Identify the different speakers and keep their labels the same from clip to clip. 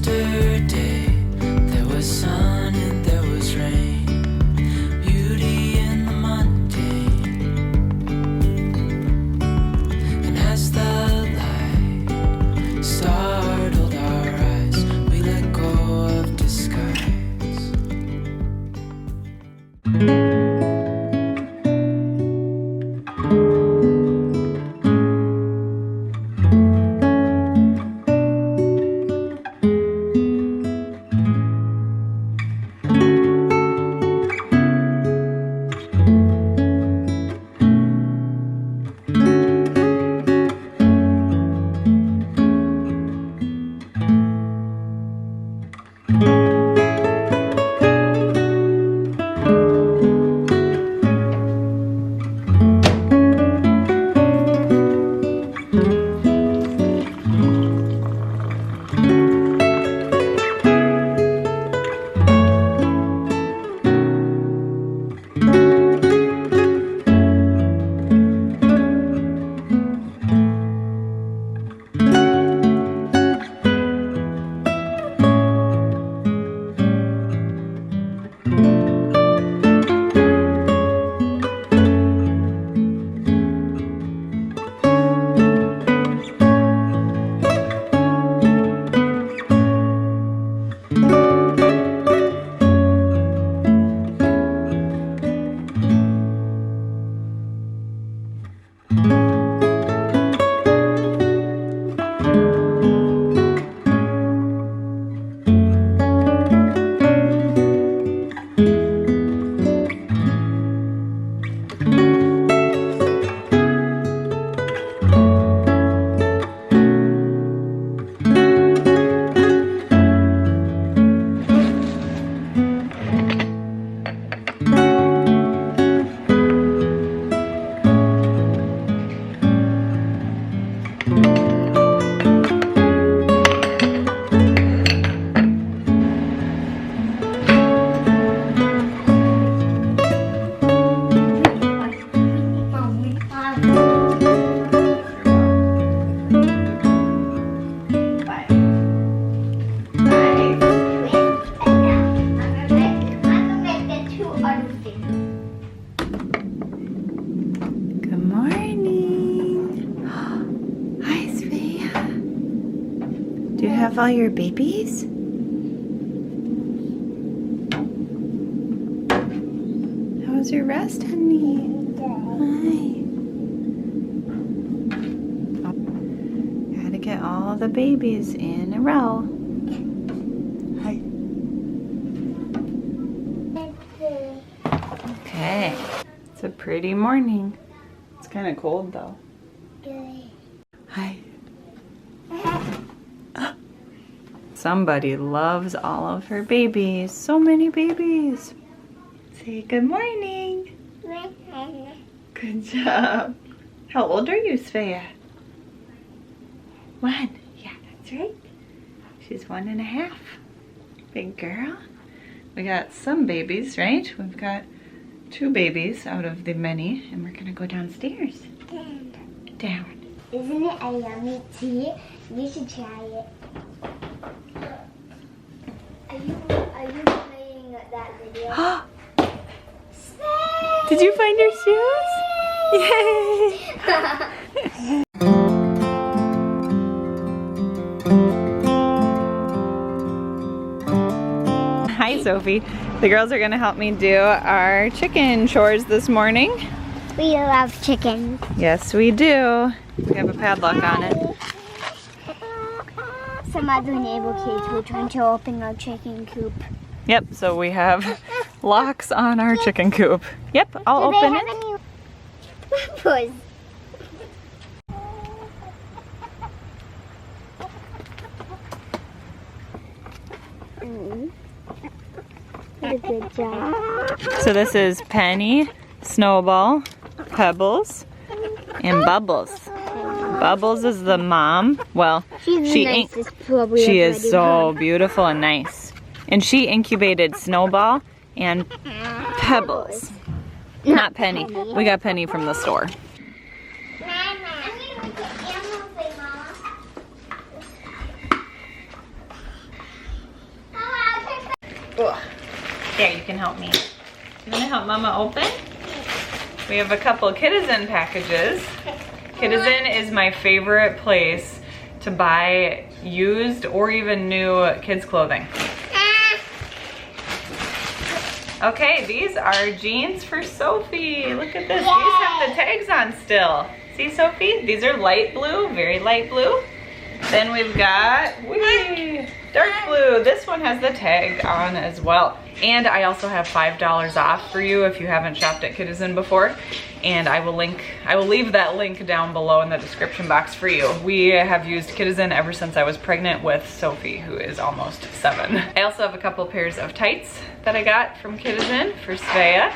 Speaker 1: Yesterday there was sun and there was rain, beauty in the mundane. And as the light startled our eyes, we let go of disguise.
Speaker 2: Have all your babies? How was your rest, honey? Hi. Gotta get all the babies in a row. Hi. Okay. It's a pretty morning. It's kind of cold though. Hi. Somebody loves all of her babies. So many babies. Say good morning. Good job. How old are you, Svea? 1. Yeah, that's right. She's 1.5. Big girl. We got some babies, right? We've got 2 babies out of the many, and we're gonna go downstairs. Down.
Speaker 3: Isn't it a yummy tea? You should try it. Are you playing that video?
Speaker 2: Did you find your shoes? Yay! Hi, Sophie. The girls are gonna help me do our chicken chores this morning.
Speaker 3: We love chicken.
Speaker 2: Yes, we do. We have a padlock on it.
Speaker 3: Some other neighbor kids were trying to open our chicken coop.
Speaker 2: Yep, so we have locks on our chicken coop. Yep, I'll open it.
Speaker 3: Any... What a good job.
Speaker 2: So this is Penny, Snowball, Pebbles, and Bubbles. Bubbles is the mom. Well, she is so beautiful and nice. And she incubated Snowball and Pebbles. Not Penny. We got Penny from the store. Ugh. Here, you can help me. You wanna help Mama open? We have a couple Kitizen packages. Kitizen is my favorite place to buy used or even new kids clothing. Okay, these are jeans for Sophie. Look at this, these have the tags on still. See, Sophie? These are light blue, very light blue. Then we've got, whee, dark blue. This one has the tag on as well. And I also have $5 off for you if you haven't shopped at Kitizen before. And I will leave that link down below in the description box for you. We have used Kitizen ever since I was pregnant with Sophie, who is almost 7. I also have a couple pairs of tights that I got from Kitizen for Svea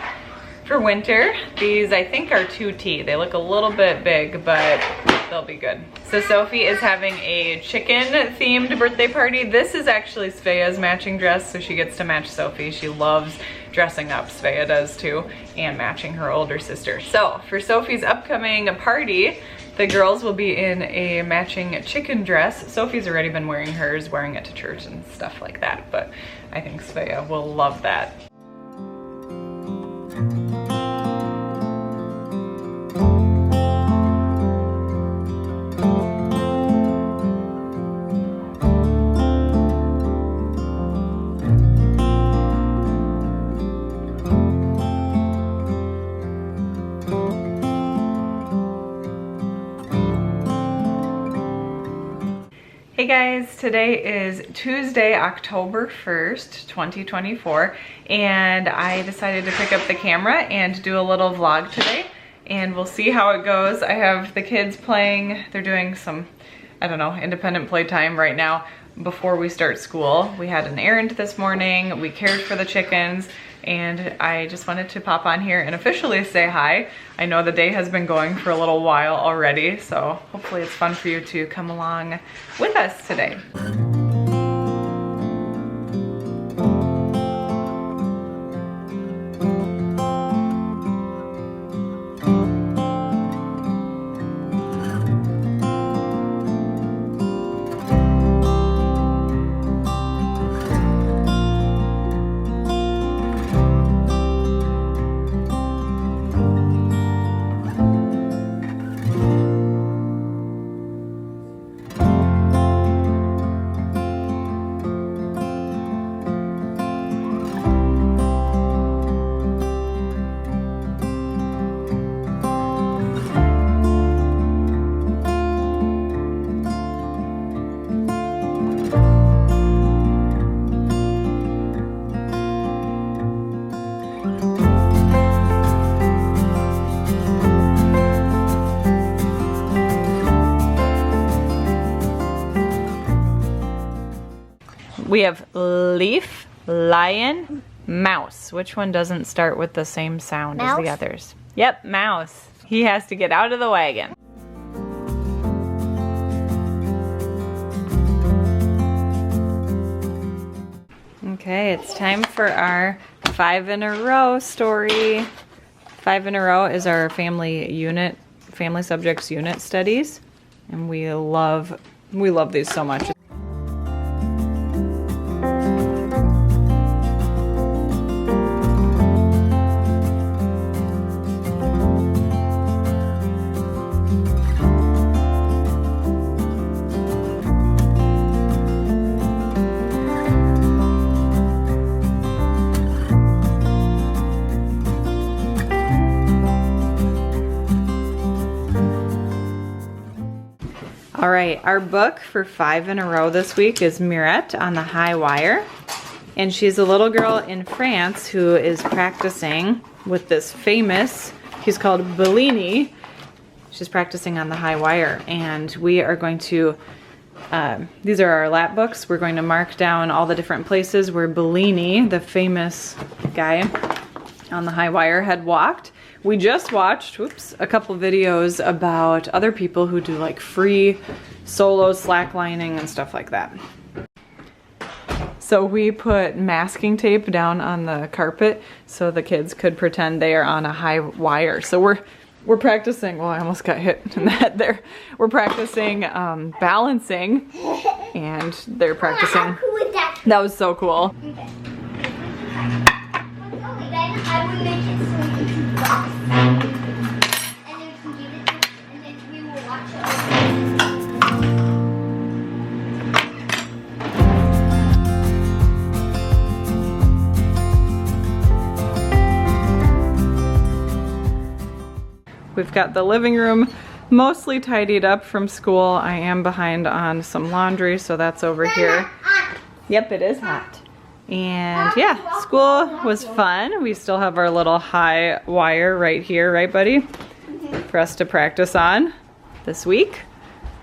Speaker 2: for winter. These I think are 2T. They look a little bit big, but they'll be good. So Sophie is having a chicken themed birthday party. This is actually Svea's matching dress, so she gets to match Sophie. She loves dressing up, Svea does too, and matching her older sister. So for Sophie's upcoming party, the girls will be in a matching chicken dress. Sophie's already been wearing hers, wearing it to church and stuff like that, but I think Svea will love that. Hey guys, today is Tuesday, October 1st, 2024, and I decided to pick up the camera and do a little vlog today, and we'll see how it goes. I have the kids playing. They're doing some, I don't know, independent playtime right now before we start school. We had an errand this morning, we cared for the chickens, and I just wanted to pop on here and officially say hi. I know the day has been going for a little while already, so hopefully it's fun for you to come along with us today. We have leaf, lion, mouse. Which one doesn't start with the same sound as the others? Yep, mouse. He has to get out of the wagon. Okay, it's time for our 5 in a row story. 5 in a row is our family subjects unit studies, and we love these so much. All right, our book for 5 in a row this week is Mirette on the High Wire. And she's a little girl in France who is practicing with this famous, he's called Bellini. She's practicing on the high wire. And we are going to, these are our lap books. We're going to mark down all the different places where Bellini, the famous guy on the high wire, had walked. We just watched, a couple videos about other people who do like free solo slacklining and stuff like that. So we put masking tape down on the carpet so the kids could pretend they are on a high wire. So we're practicing, well, I almost got hit in the head there. We're practicing balancing, and they're practicing. That was so cool.
Speaker 3: I would make it so you can box. And then you can give it to, and then we will watch it.
Speaker 2: We've got the living room mostly tidied up from school. I am behind on some laundry, so that's over here. Yep, it is hot. And yeah, school was fun. We still have our little high wire right here, right buddy? For us to practice on this week.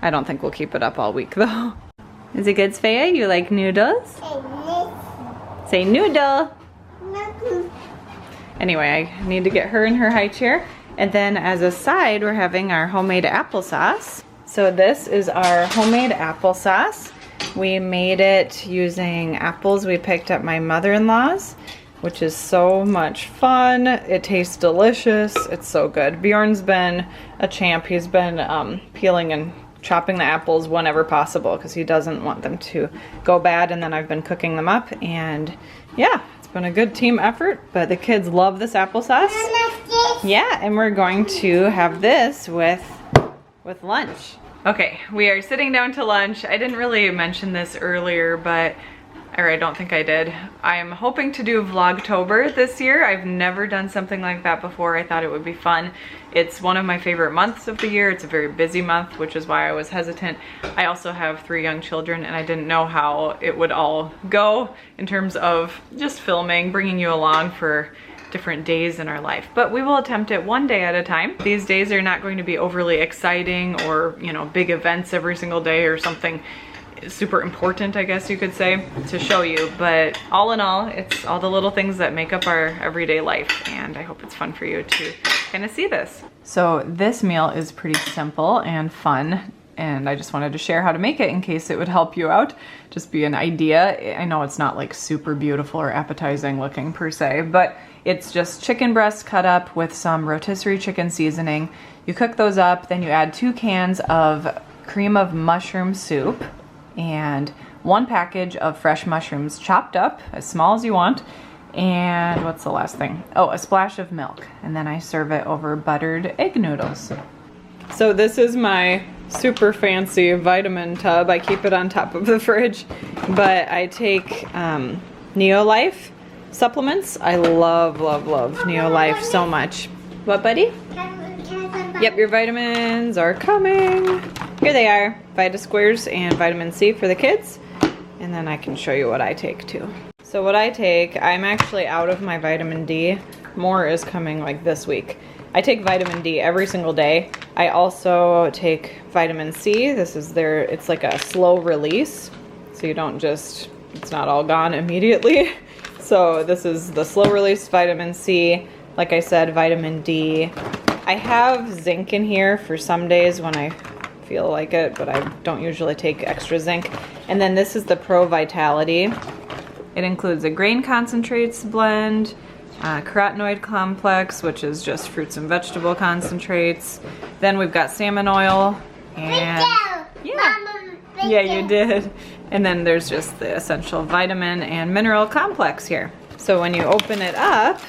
Speaker 2: I don't think we'll keep it up all week though. Is it good, Svea? You like noodles? Say noodle. Anyway, I need to get her in her high chair. And then as a side, we're having our homemade applesauce. So this is our homemade applesauce. We made it using apples we picked at my mother-in-law's, which is so much fun. It tastes delicious. It's so good. Bjorn's been a champ. He's been peeling and chopping the apples whenever possible because he doesn't want them to go bad, and then I've been cooking them up, and yeah, it's been a good team effort, but the kids love this applesauce. Yeah, and we're going to have this with lunch. Okay, we are sitting down to lunch. I didn't really mention this earlier, or I don't think I did. I'm hoping to do Vlogtober this year. I've never done something like that before. I thought it would be fun. It's one of my favorite months of the year. It's a very busy month, which is why I was hesitant. I also have 3 young children, and I didn't know how it would all go in terms of just filming, bringing you along for different days in our life, but we will attempt it one day at a time. These days are not going to be overly exciting or, you know, big events every single day or something super important, I guess you could say, to show you, but all in all, it's all the little things that make up our everyday life, and I hope it's fun for you to kind of see this. So this meal is pretty simple and fun, and I just wanted to share how to make it in case it would help you out, just be an idea. I know it's not like super beautiful or appetizing looking per se, but it's just chicken breasts cut up with some rotisserie chicken seasoning. You cook those up, then you add 2 cans of cream of mushroom soup and 1 package of fresh mushrooms chopped up as small as you want. And what's the last thing? Oh, a splash of milk. And then I serve it over buttered egg noodles. So this is my super fancy vitamin tub. I keep it on top of the fridge, but I take Neolife supplements. I love, love, love Neolife so much. What, buddy? Yep, your vitamins are coming. Here they are, Vita Squares and vitamin C for the kids. And then I can show you what I take too. So what I take, I'm actually out of my vitamin D. More is coming like this week. I take vitamin D every single day. I also take vitamin C. This is it's like a slow release. So you don't just, it's not all gone immediately. So this is the slow release vitamin C. Like I said, vitamin D. I have zinc in here for some days when I feel like it, but I don't usually take extra zinc. And then this is the Pro Vitality. It includes a grain concentrates blend, carotenoid complex, which is just fruits and vegetable concentrates. Then we've got salmon oil and yeah, you did. And then there's just the essential vitamin and mineral complex here. So when you open it up,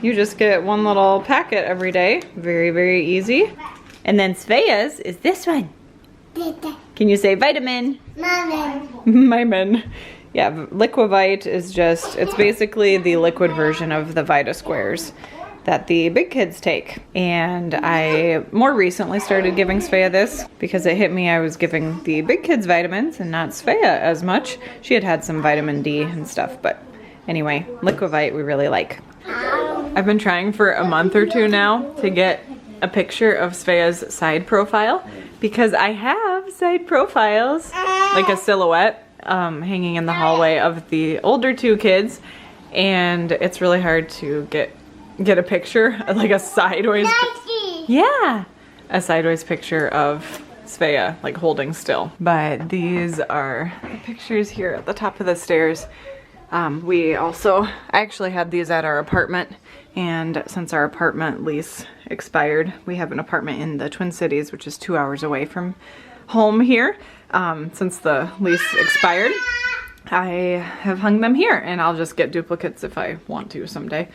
Speaker 2: you just get 1 little packet every day. Very, very easy. And then Svea's is this one. Can you say vitamin? Vitamin. Yeah, Liquivite is just, it's basically the liquid version of the Vita Squares that the big kids take. And I more recently started giving Svea this because it hit me I was giving the big kids vitamins and not Svea as much. She had some vitamin D and stuff, but anyway, Liquivite we really like. I've been trying for a month or 2 now to get a picture of Svea's side profile because I have side profiles, like a silhouette hanging in the hallway of the older 2 kids, and it's really hard to get a picture, like a sideways, yeah, a sideways picture of Svea like holding still. But these are the pictures here at the top of the stairs. I actually had these at our apartment, and since our apartment lease expired, we have an apartment in the Twin Cities, which is 2 hours away from home here. Since the lease expired, I have hung them here, and I'll just get duplicates if I want to someday.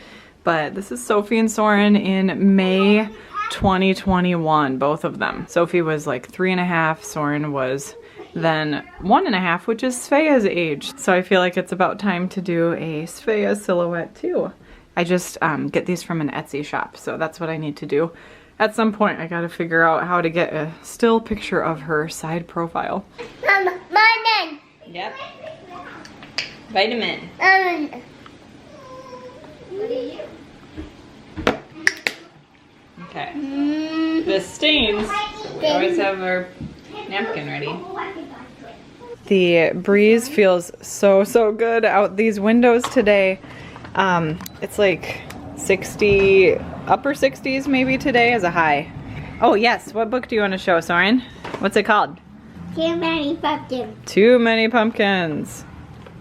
Speaker 2: But this is Sophie and Soren in May 2021, both of them. Sophie was like 3.5, Soren was then 1.5, which is Svea's age. So I feel like it's about time to do a Svea silhouette too. I just get these from an Etsy shop, so that's what I need to do. At some point, I gotta figure out how to get a still picture of her side profile.
Speaker 3: Vitamin.
Speaker 2: Yep. Vitamin.
Speaker 3: What are you?
Speaker 2: Okay. The stains, we always have our napkin ready. The breeze feels so good out these windows today. It's like 60, upper 60s maybe today as a high. Oh yes, what book do you want to show, Soren? What's it called?
Speaker 3: Too many pumpkins.
Speaker 2: Too Many Pumpkins.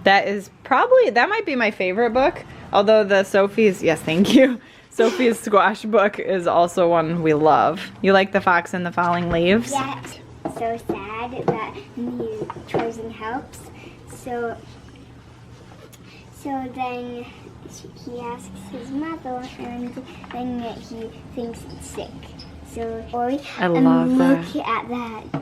Speaker 2: That is probably, that might be my favorite book. Although the Sophie's, yes thank you. Sophie's squash book is also one we love. You like The Fox and the Falling Leaves?
Speaker 3: Yeah. So sad that he chosen helps. So then he asks his mother, and then he thinks it's sick. So
Speaker 2: I love that.
Speaker 3: Look at that.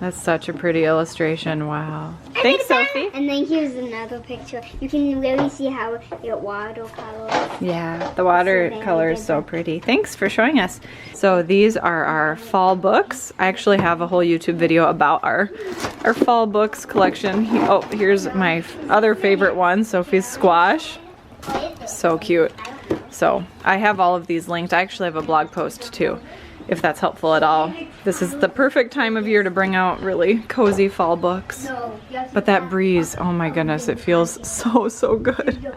Speaker 2: That's such a pretty illustration. Wow. Thanks, Sophie.
Speaker 3: And then here's another picture. You can really see how it watercolors.
Speaker 2: Yeah, the watercolor is so pretty. Thanks for showing us. So these are our fall books. I actually have a whole YouTube video about our fall books collection. Oh, here's my other favorite one, Sophie's squash. So cute. So I have all of these linked. I actually have a blog post too, if that's helpful at all. This is the perfect time of year to bring out really cozy fall books. But that breeze, oh my goodness, it feels so good.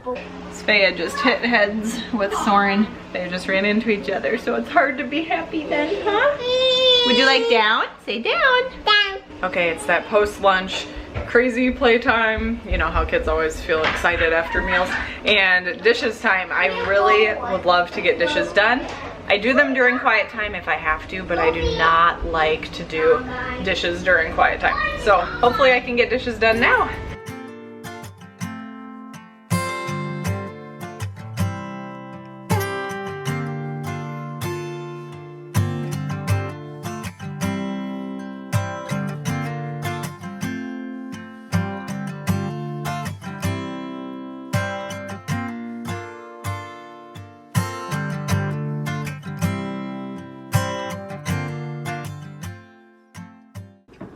Speaker 2: Svea just hit heads with Soren. They just ran into each other, so it's hard to be happy then, huh? Would you like down? Say down.
Speaker 3: Down.
Speaker 2: Okay, it's that post-lunch crazy playtime. You know how kids always feel excited after meals. And dishes time. I really would love to get dishes done. I do them during quiet time if I have to, but I do not like to do dishes during quiet time. So hopefully I can get dishes done now.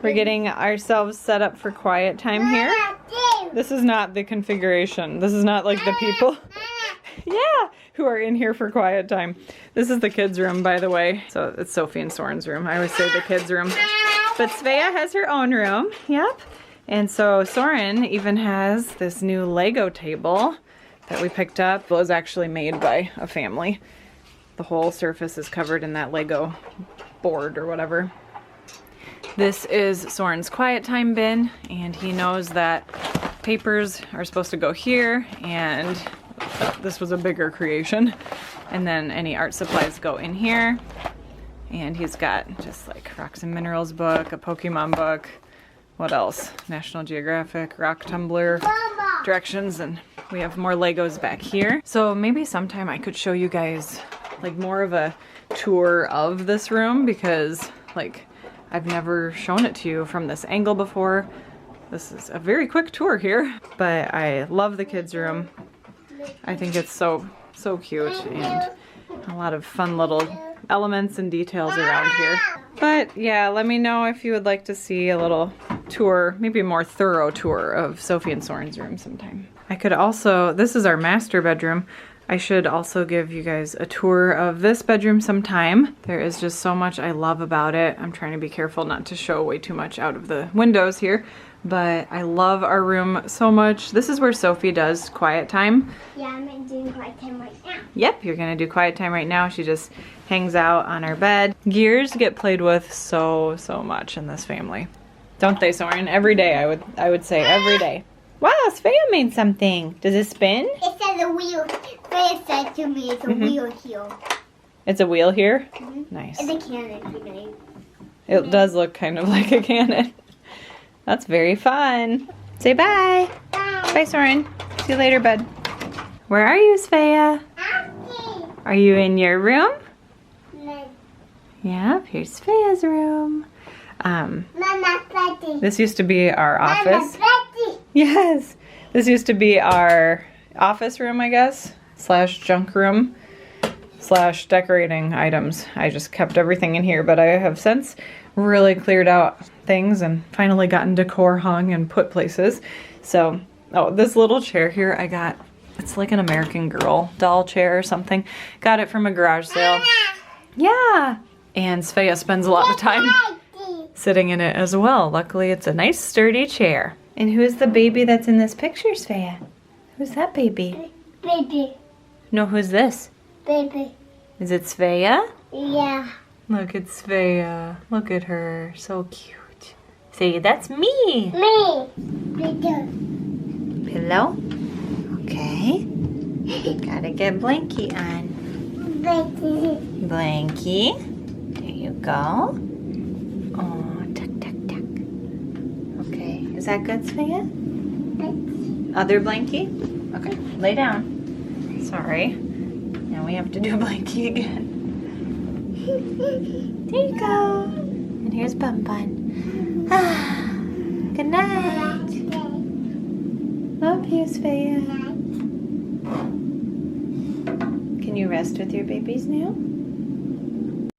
Speaker 2: We're getting ourselves set up for quiet time here. This is not the configuration. This is not like the people yeah, who are in here for quiet time. This is the kids' room, by the way. So it's Sophie and Soren's room. I always say the kids' room. But Svea has her own room. Yep. And so Soren even has this new Lego table that we picked up. It was actually made by a family. The whole surface is covered in that Lego board or whatever. This is Soren's quiet time bin, and he knows that papers are supposed to go here, and this was a bigger creation. And then any art supplies go in here. And he's got just like Rocks and Minerals book, a Pokemon book, what else? National Geographic, rock tumbler, directions, and we have more Legos back here. So maybe sometime I could show you guys like more of a tour of this room, because like I've never shown it to you from this angle before. This is a very quick tour here, but I love the kids' room. I think it's so cute, and a lot of fun little elements and details around here. But yeah, let me know if you would like to see a little tour, maybe a more thorough tour of Sophie and Soren's room sometime. I could also, this is our master bedroom. I should also give you guys a tour of this bedroom sometime. There is just so much I love about it. I'm trying to be careful not to show way too much out of the windows here, but I love our room so much. This is where Sophie does quiet time.
Speaker 3: Yeah, I'm doing quiet time right now.
Speaker 2: Yep, you're gonna do quiet time right now. She just hangs out on our bed. Gears get played with so much in this family. Don't they, Soren? Every day, I would say every day. Wow, Svea made something. Does it spin?
Speaker 3: It says a wheel. Svea said to me it's a wheel here.
Speaker 2: It's a wheel here?
Speaker 3: Mm-hmm.
Speaker 2: Nice.
Speaker 3: It's a cannon he made.
Speaker 2: It does look kind of like a cannon. That's very fun. Say bye.
Speaker 3: Bye.
Speaker 2: Bye, Soren. See you later, bud. Where are you, Svea?
Speaker 3: I'm
Speaker 2: Are you in your room?
Speaker 3: No.
Speaker 2: Yep, here's Svea's room.
Speaker 3: Mama, Betty.
Speaker 2: This used to be our office.
Speaker 3: Mama, Betty.
Speaker 2: Yes, this used to be our office room, I guess, slash junk room, slash decorating items. I just kept everything in here, but I have since really cleared out things and finally gotten decor hung and put places. So, oh, this little chair here I got, it's like an American Girl doll chair or something. Got it from a garage sale. Yeah, and Svea spends a lot of time sitting in it as well. Luckily, it's a nice sturdy chair. And who's the baby that's in this picture, Svea? Who's that baby?
Speaker 3: Baby.
Speaker 2: No, who's this?
Speaker 3: Baby.
Speaker 2: Is it Svea?
Speaker 3: Yeah.
Speaker 2: Look at Svea. Look at her. So cute. Say, that's me.
Speaker 3: Me. Baby.
Speaker 2: Pillow? Okay. Gotta get blankie on.
Speaker 3: Baby.
Speaker 2: Blankie. There you go. Oh, tuck, tuck, tuck. Okay. Is that good, Svea? Other blankie? Okay. Lay down. Sorry. Now we have to do blankie again. There you go. And here's Bun Bun. Ah, good night. Love you, Svea. Can you rest with your babies now?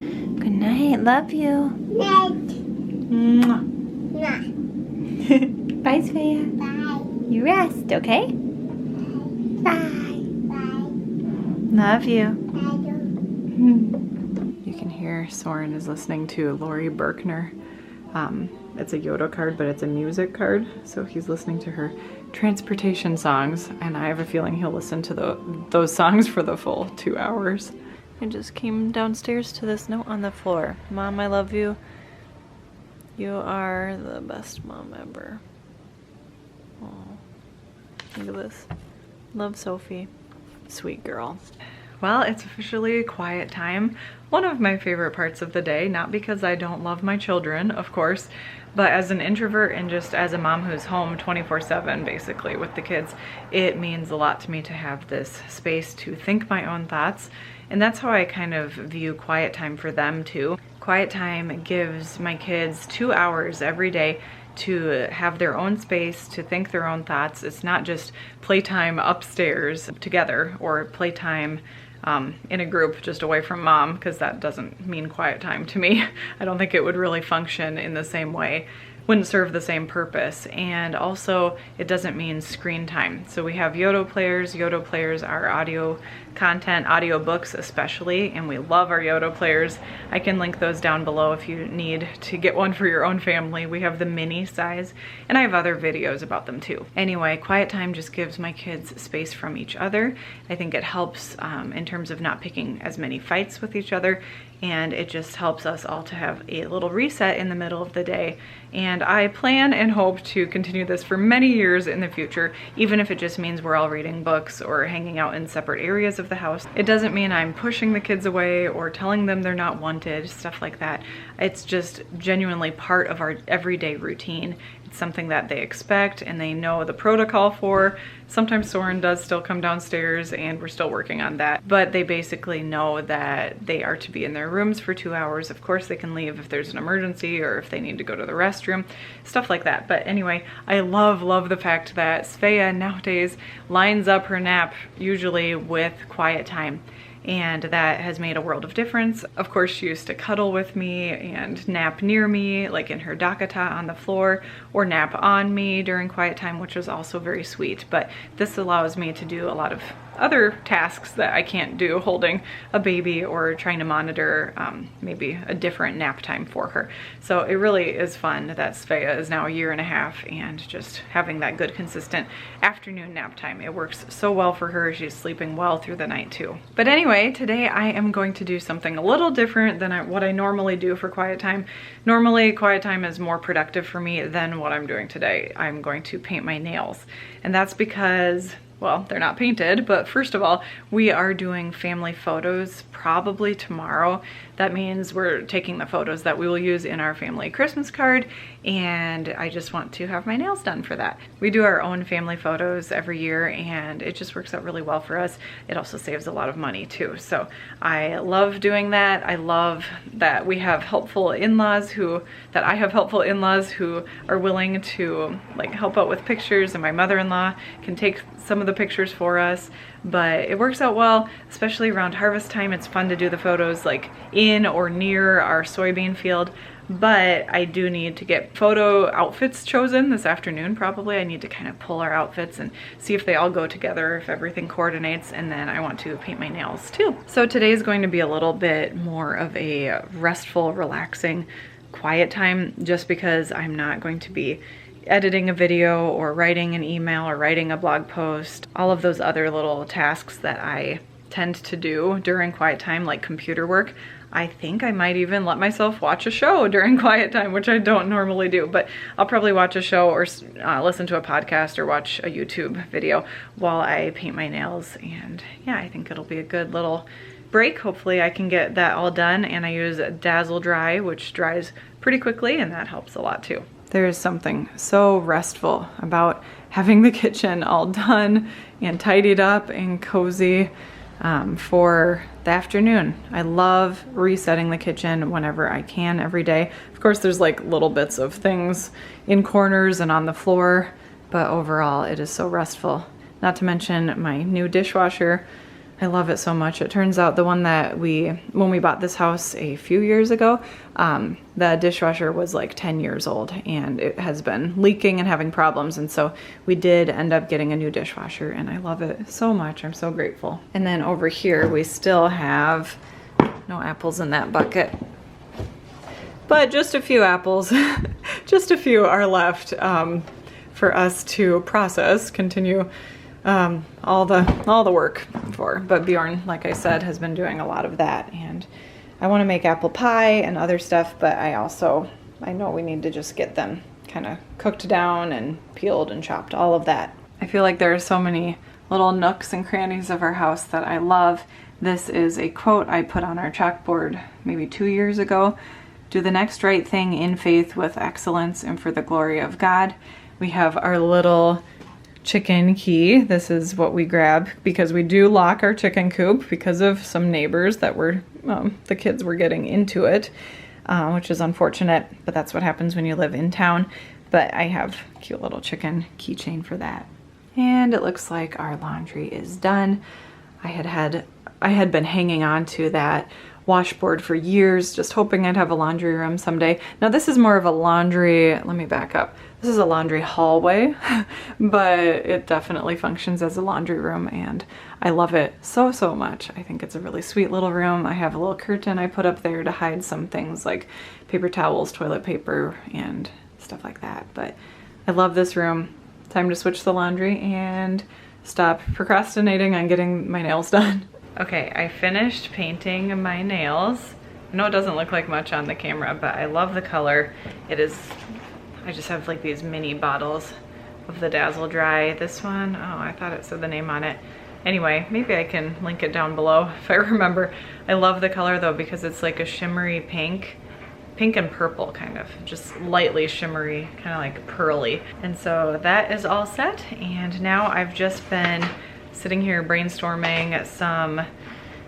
Speaker 2: Good night. Love you.
Speaker 3: Night.
Speaker 2: Mwah.
Speaker 3: Night.
Speaker 2: Bye, Svea.
Speaker 3: Bye.
Speaker 2: You rest, okay? Bye.
Speaker 3: Bye.
Speaker 2: Love you.
Speaker 3: Bye.
Speaker 2: You can hear Soren is listening to Lori Berkner. It's a Yoda card, but it's a music card. So he's listening to her transportation songs, and I have a feeling he'll listen to those songs for the full 2 hours. I just came downstairs to this note on the floor. Mom, I love you. You are the best mom ever. Oh, look at this. Love, Sophie. Sweet girl. Well, it's officially quiet time. One of my favorite parts of the day, not because I don't love my children, of course, but as an introvert and just as a mom who's home 24/7 basically with the kids, it means a lot to me to have this space to think my own thoughts. And that's how I kind of view quiet time for them too. Quiet time gives my kids 2 hours every day to have their own space, to think their own thoughts. It's not just playtime upstairs together or playtime in a group just away from mom, because that doesn't mean quiet time to me. I don't think it would really function in the same way. Wouldn't serve the same purpose. And also it doesn't mean screen time. So we have Yodo players. Yodo players are audio content, audio books especially, and we love our Yodo players. I can link those down below if you need to get one for your own family. We have the mini size, and I have other videos about them too. Anyway, quiet time just gives my kids space from each other. I think it helps in terms of not picking as many fights with each other, and it just helps us all to have a little reset in the middle of the day. And I plan and hope to continue this for many years in the future, even if it just means we're all reading books or hanging out in separate areas of the house. It doesn't mean I'm pushing the kids away or telling them they're not wanted, stuff like that. It's just genuinely part of our everyday routine. It's something that they expect and they know the protocol for. Sometimes Soren does still come downstairs and we're still working on that, but they basically know that they are to be in their rooms for 2 hours. Of course they can leave if there's an emergency or if they need to go to the restroom, stuff like that. But anyway, I love the fact that Svea nowadays lines up her nap usually with quiet time. And that has made a world of difference. Of course, she used to cuddle with me and nap near me, like in her dakata on the floor, or nap on me during quiet time, which was also very sweet. But this allows me to do a lot of other tasks that I can't do holding a baby or trying to monitor maybe a different nap time for her. So it really is fun that Svea is now 1.5 years and just having that good consistent afternoon nap time. It works so well for her. She's sleeping well through the night too. But anyway, today I am going to do something a little different than what I normally do for quiet time. Normally quiet time is more productive for me than what I'm doing today. I'm going to paint my nails, and that's because well, they're not painted, but first of all, we are doing family photos probably tomorrow. That means we're taking the photos that we will use in our family Christmas card, and I just want to have my nails done for that. We do our own family photos every year, and it just works out really well for us. It also saves a lot of money too, so I love doing that. I love that we have helpful in-laws who are willing to like help out with pictures, and my mother-in-law can take some of the pictures for us. But it works out well, especially around harvest time. It's fun to do the photos like in or near our soybean field. But I do need to get photo outfits chosen this afternoon probably. I need to kind of pull our outfits and see if they all go together, if everything coordinates, and then I want to paint my nails too. So today is going to be a little bit more of a restful, relaxing, quiet time, just because I'm not going to be editing a video or writing an email or writing a blog post, all of those other little tasks that I tend to do during quiet time, like computer work. I think I might even let myself watch a show during quiet time, which I don't normally do, but I'll probably watch a show or listen to a podcast or watch a YouTube video while I paint my nails. And yeah, I think it'll be a good little break. Hopefully I can get that all done, and I use Dazzle Dry, which dries pretty quickly, and that helps a lot too. There is something so restful about having the kitchen all done and tidied up and cozy for the afternoon. I love resetting the kitchen whenever I can every day. Of course, there's like little bits of things in corners and on the floor, but overall it is so restful. Not to mention my new dishwasher. I love it so much. It turns out the one that when we bought this house a few years ago, the dishwasher was like 10 years old and it has been leaking and having problems. And so we did end up getting a new dishwasher, and I love it so much. I'm so grateful. And then over here, we still have no apples in that bucket, but just a few apples, just a few are left for us to process, continue all the work for. But Bjorn, like I said, has been doing a lot of that, and I want to make apple pie and other stuff, but I know we need to just get them kind of cooked down and peeled and chopped, all of that. I feel like there are so many little nooks and crannies of our house that I love. This is a quote I put on our chalkboard maybe 2 years ago. Do the next right thing in faith with excellence and for the glory of God. We have our little chicken key. This is what we grab because we do lock our chicken coop because of some neighbors that were, the kids were getting into it, which is unfortunate, but that's what happens when you live in town. But I have a cute little chicken keychain for that. And it looks like our laundry is done. I had been hanging on to that washboard for years, just hoping I'd have a laundry room someday. Now this is more of a laundry, let me back up. This is a laundry hallway, but it definitely functions as a laundry room, and I love it so, so much. I think it's a really sweet little room. I have a little curtain I put up there to hide some things like paper towels, toilet paper, and stuff like that. But I love this room. Time to switch the laundry and stop procrastinating on getting my nails done. Okay, I finished painting my nails. I know it doesn't look like much on the camera, but I love the color. I just have like these mini bottles of the Dazzle Dry. This one, oh, I thought it said the name on it. Anyway, maybe I can link it down below if I remember. I love the color though because it's like a shimmery pink and purple kind of, just lightly shimmery, kind of like pearly. And so that is all set, and now I've just been sitting here brainstorming some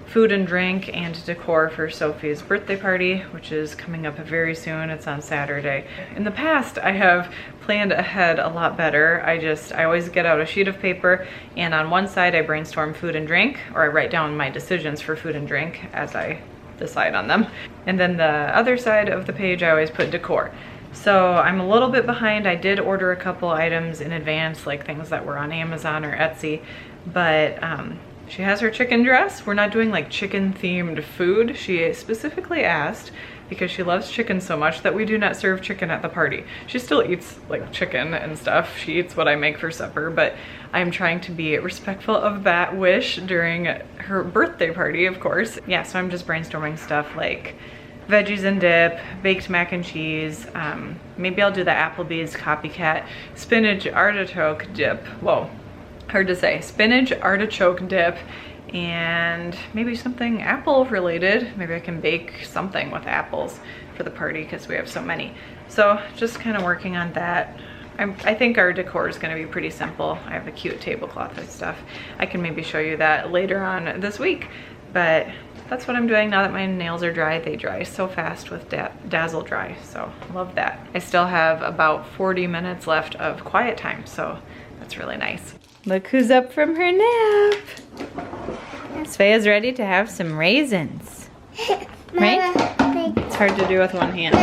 Speaker 2: food and drink and decor for Sophie's birthday party, which is coming up very soon. It's on Saturday. In the past, I have planned ahead a lot better. I always get out a sheet of paper, and on one side I brainstorm food and drink, or I write down my decisions for food and drink as I decide on them. And then the other side of the page I always put decor. So I'm a little bit behind. I did order a couple items in advance, like things that were on Amazon or Etsy, but she has her chicken dress. We're not doing like chicken themed food. She specifically asked, because she loves chicken so much, that we do not serve chicken at the party. She still eats like chicken and stuff. She eats what I make for supper, but I'm trying to be respectful of that wish during her birthday party, of course. Yeah, so I'm just brainstorming stuff like veggies and dip, baked mac and cheese. Maybe I'll do the Applebee's copycat spinach artichoke dip. Whoa. hard to say, spinach artichoke dip, and maybe something apple related. Maybe I can bake something with apples for the party because we have so many. So just kind of working on that. I think our decor is going to be pretty simple. I have a cute tablecloth and stuff. I can maybe show you that later on this week, but that's what I'm doing now that my nails are dry. They dry so fast with Dazzle Dry, so love that. I still have about 40 minutes left of quiet time, so that's really nice. Look who's up from her nap. Svea's ready to have some raisins, right? It's hard to do with one hand.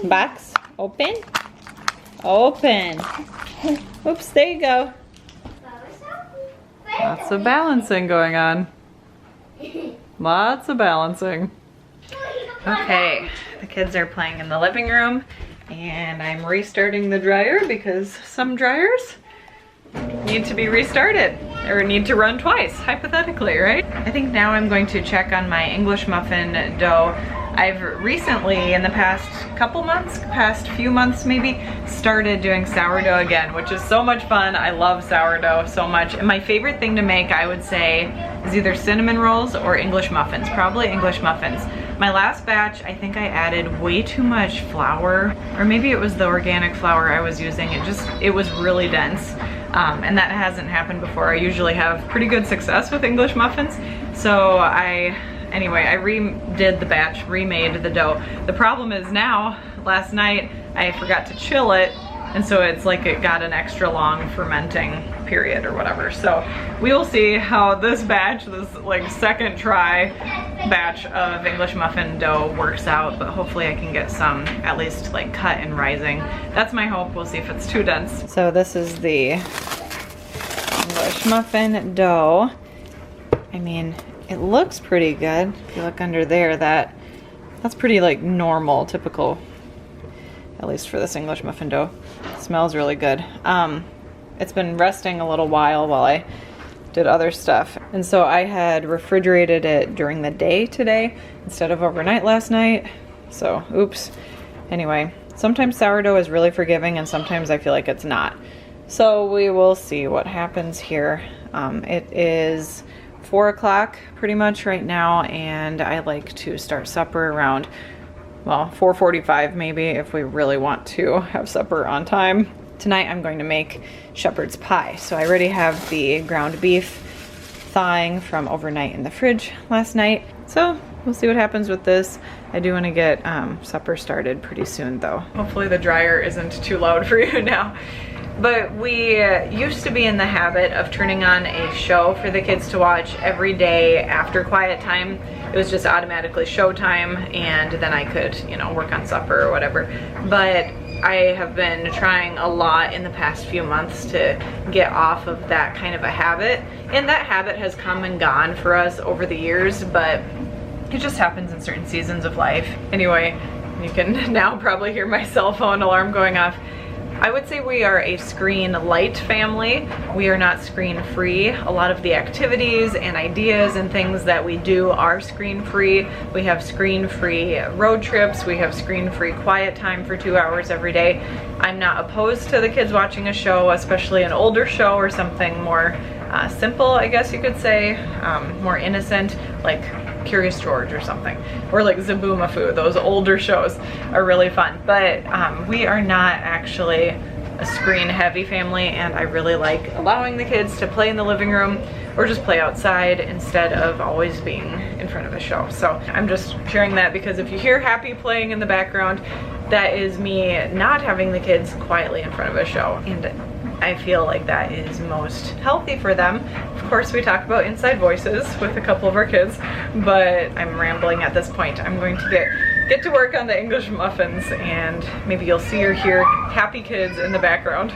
Speaker 2: Box, open, open. Oops, there you go. Lots of balancing going on. Lots of balancing. Okay, the kids are playing in the living room and I'm restarting the dryer because some dryers need to be restarted or need to run twice, hypothetically, right? I think now I'm going to check on my English muffin dough. I've recently, in the past few months maybe, started doing sourdough again, which is so much fun. I love sourdough so much. And my favorite thing to make, I would say, is either cinnamon rolls or English muffins, probably English muffins. My last batch, I think I added way too much flour, or maybe it was the organic flour I was using. It was really dense. And that hasn't happened before. I usually have pretty good success with English muffins. So anyway, I redid the batch, remade the dough. The problem is now, last night, I forgot to chill it, and so it's like it got an extra long fermenting period or whatever. So we will see how this batch, this like second try batch of English muffin dough works out, but hopefully I can get some at least like cut and rising. That's my hope. We'll see if it's too dense. So this is the English muffin dough. I mean, it looks pretty good. If you look under there, that's pretty like normal, typical, at least for this English muffin dough. It smells really good. It's been resting a little while I did other stuff. And so I had refrigerated it during the day today instead of overnight last night. So, oops. Anyway, sometimes sourdough is really forgiving and sometimes I feel like it's not. So we will see what happens here. It is 4 o'clock pretty much right now, and I like to start supper around, well, 4:45 maybe if we really want to have supper on time. Tonight I'm going to make shepherd's pie. So I already have the ground beef thawing from overnight in the fridge last night. So we'll see what happens with this. I do want to get supper started pretty soon though. Hopefully the dryer isn't too loud for you now. But we used to be in the habit of turning on a show for the kids to watch every day after quiet time. It was just automatically showtime, and then I could, you know, work on supper or whatever. But I have been trying a lot in the past few months to get off of that kind of a habit. And that habit has come and gone for us over the years, but it just happens in certain seasons of life. Anyway, you can now probably hear my cell phone alarm going off. I would say we are a screen light family. We are not screen free. A lot of the activities and ideas and things that we do are screen free. We have screen free road trips. We have screen free quiet time for 2 hours every day. I'm not opposed to the kids watching a show, especially an older show or something more simple, I guess you could say, more innocent, like Curious George or something, or like Zaboomafoo. Those older shows are really fun, but we are not actually a screen heavy family, and I really like allowing the kids to play in the living room or just play outside instead of always being in front of a show. So I'm just sharing that because if you hear Happy playing in the background, that is me not having the kids quietly in front of a show, and I feel like that is most healthy for them. Of course, we talk about inside voices with a couple of our kids, but I'm rambling at this point. I'm going to get to work on the English muffins, and maybe you'll see or hear happy kids in the background.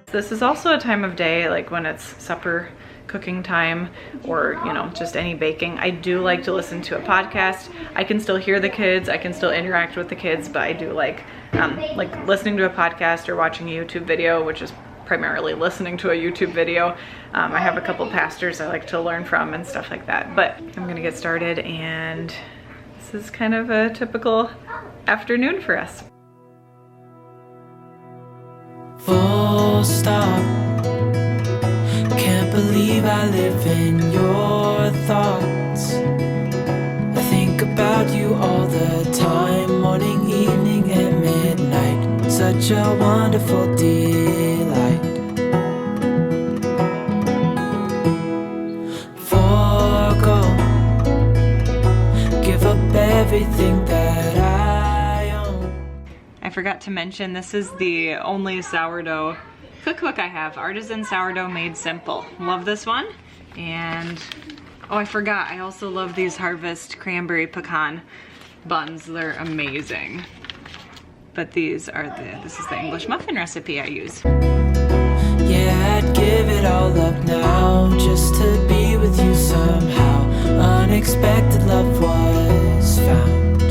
Speaker 2: This is also a time of day, like when it's supper cooking time, or you know, just any baking. I do like to listen to a podcast. I can still hear the kids, I can still interact with the kids, but I do like listening to a podcast or watching a YouTube video, which is primarily listening to a YouTube video. I have a couple pastors I like to learn from and stuff like that. But I'm gonna get started, and this this is kind of a typical afternoon for us.
Speaker 1: Full stop. Can't believe I live in your thoughts. I think about you all the time, morning, evening, and midnight. Such a wonderful delight. Forgo, give up everything that I own.
Speaker 2: I forgot to mention, this is the only sourdough cookbook I have. Artisan Sourdough Made Simple. Love this one. And, oh, I forgot, I also love these Harvest Cranberry Pecan buns. They're amazing. But these are this is the English muffin recipe I use.
Speaker 1: Yeah, I'd give it all up now just to be with you somehow. Unexpected love was found.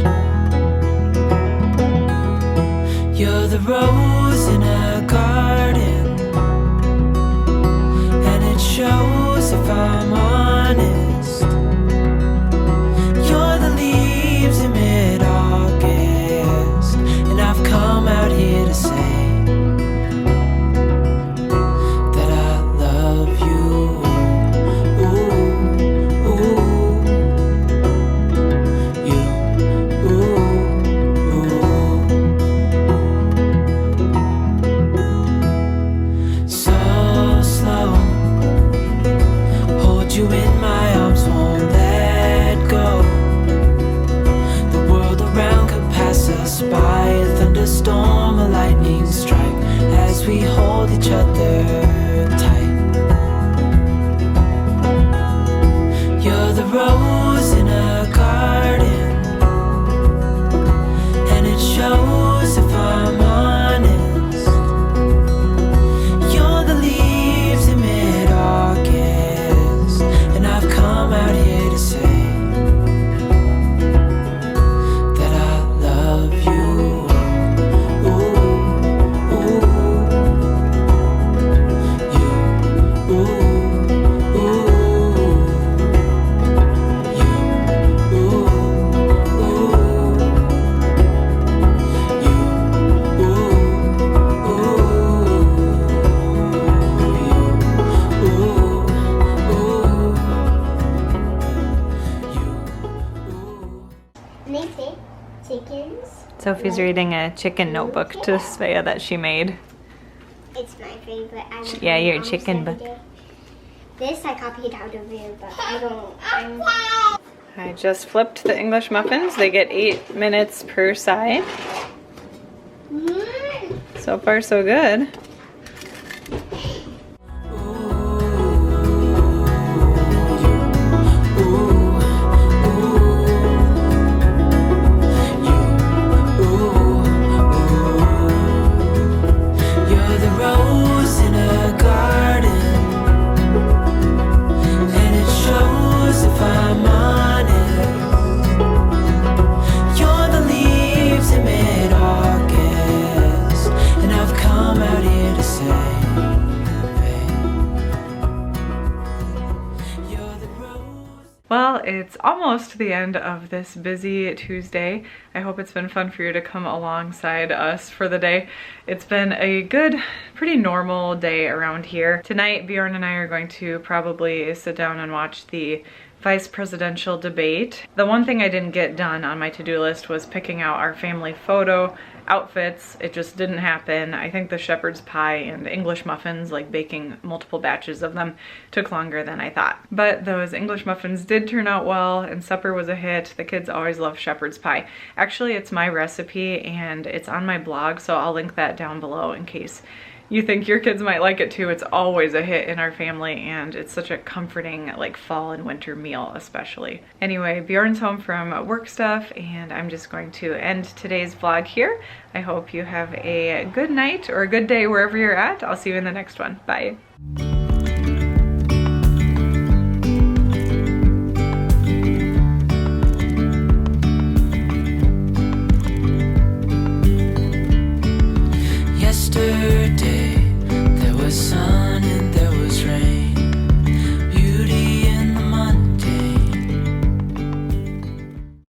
Speaker 1: You're the rose in a garden, and it shows if I'm honest. You're the leaves in mid-August, and I've come out here to say that I love you. Ooh, ooh, you, ooh, ooh. So slow, hold you in my arms, won't let go. The world around could pass us by, a thunderstorm, a lightning strike, as we hold each other tight. You're the rose in a garden, and it shows if I'm honest. You're the leaves in mid-August, and I've come out here to say that I love you. Ooh, ooh, you, ooh, ooh, you, ooh, ooh, you,
Speaker 3: And they say chickens.
Speaker 2: Sophie's reading a chicken notebook to Svea that she made.
Speaker 3: It's my favorite. I read
Speaker 2: Yeah,
Speaker 3: it
Speaker 2: your
Speaker 3: almost
Speaker 2: chicken
Speaker 3: every
Speaker 2: book.
Speaker 3: day. This I copied out of it, but I don't.
Speaker 2: I just flipped the English muffins. They get 8 minutes per side. So far, so good.
Speaker 1: You're the rose in a garden, and it shows if I'm honest. You're the leaves in mid-August, and I've come out here to say, you're the rose.
Speaker 2: Well, it's almost the end of this busy Tuesday. I hope it's been fun for you to come alongside us for the day. It's been a good, pretty normal day around here. Tonight, Bjorn and I are going to probably sit down and watch the vice presidential debate. The one thing I didn't get done on my to-do list was picking out our family photo outfits. It just didn't happen. I think the shepherd's pie and English muffins, like baking multiple batches of them, took longer than I thought. But those English muffins did turn out well, and supper was a hit. The kids always love shepherd's pie. Actually, it's my recipe and it's on my blog, so I'll link that down below in case you think your kids might like it too. It's always a hit in our family, and it's such a comforting like fall and winter meal especially. Anyway, Bjorn's home from work stuff, and I'm just going to end today's vlog here. I hope you have a good night or a good day wherever you're at. I'll see you in the next one. Bye.